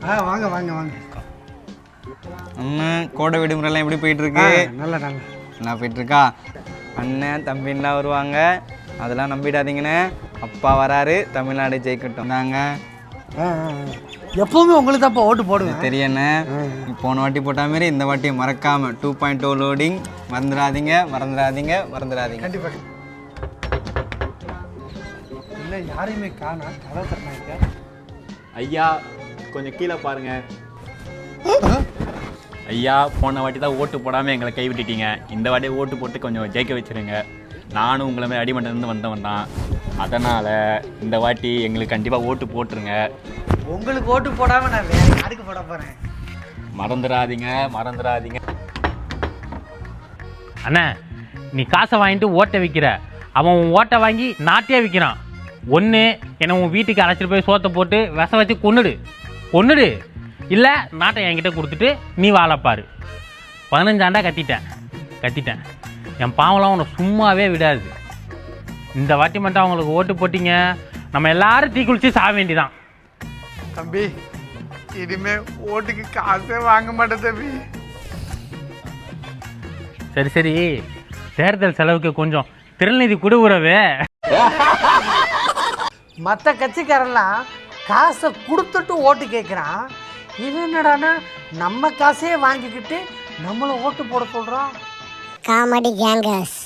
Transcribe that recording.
வாங்க வாங்க வாங்க. அண்ணன் கோடை விடுமுறைலாம் எப்படி போயிட்டுருக்கு? நல்லா நல்லா நல்லா போயிட்டுருக்கா? அண்ணன் தம்பின்லாம் வருவாங்க, அதெல்லாம் நம்பிடாதீங்கண்ணே. அப்பா வராரு, தமிழ்நாடு ஜெயிக்கட்டும் தாங்க. எப்பவுமே உங்களுக்கு தான்ப்பா ஓட்டு போடுவேன் தெரியண்ணே. போன வாட்டி போட்ட மாதிரி இந்த வாட்டி மறக்காம 2.0 லோடிங் மறந்துடாதீங்க மறந்துடாதீங்க மறந்துடாதீங்க. கண்டிப்பாக. இல்லை யாரையுமே காணா, கதை தரனாங்க. ஐயா கொஞ்சம் கீழே பாருங்க. ஐயா போன வாட்டி தான் ஓட்டு போடாமல் எங்களை கைவிட்டுட்டீங்க. இந்த வாட்டி ஓட்டு போட்டு கொஞ்சம் ஜெயிக்க வச்சுருங்க. நானும் உங்களை மாதிரி அடிமட்டலேருந்து வந்தவன் தான். அதனால் இந்த வாட்டி எங்களுக்கு கண்டிப்பாக ஓட்டு போட்டுருங்க. உங்களுக்கு ஓட்டு போடாமல் நான் வேற யாருக்கு போட போகிறேன்? மறந்துடாதீங்க மறந்துடாதீங்க. அண்ணா நீ காசை வாங்கிட்டு ஓட்டை விற்கிற, அவன் உன் ஓட்டை வாங்கி நாட்டே விற்கிறான். ஒன்று என்னை உன் வீட்டுக்கு அழைச்சிட்டு போய் சோத்தை போட்டு விச வச்சு கொன்னுடு, இல்லை நாட்டை என்கிட்ட கொடுத்துட்டு நீ வாழப்பாரு. 15 ஆண்டா கத்திட்டேன். என் பாவம்லாம் உன்னை சும்மாவே விடாது. இந்த வாட்டி மட்டும் அவங்களுக்கு ஓட்டு போட்டிங்க, நம்ம எல்லாரும் தீ குளிச்சு சாக வேண்டிதான். தம்பி இனிமே ஓட்டுக்கு காசே வாங்க மாட்டேன் தம்பி. சரி தேர்தல் செலவுக்கு கொஞ்சம் திருநிதி குடுவுறவே. மற்ற கட்சிக்காரெல்லாம் காசை கொடுத்துட்டு ஓட்டு கேட்குறான். இது என்னடானா நம்ம காசையே வாங்கிக்கிட்டு நம்மளை ஓட்டு போட சொல்கிறான். Comedy gangers.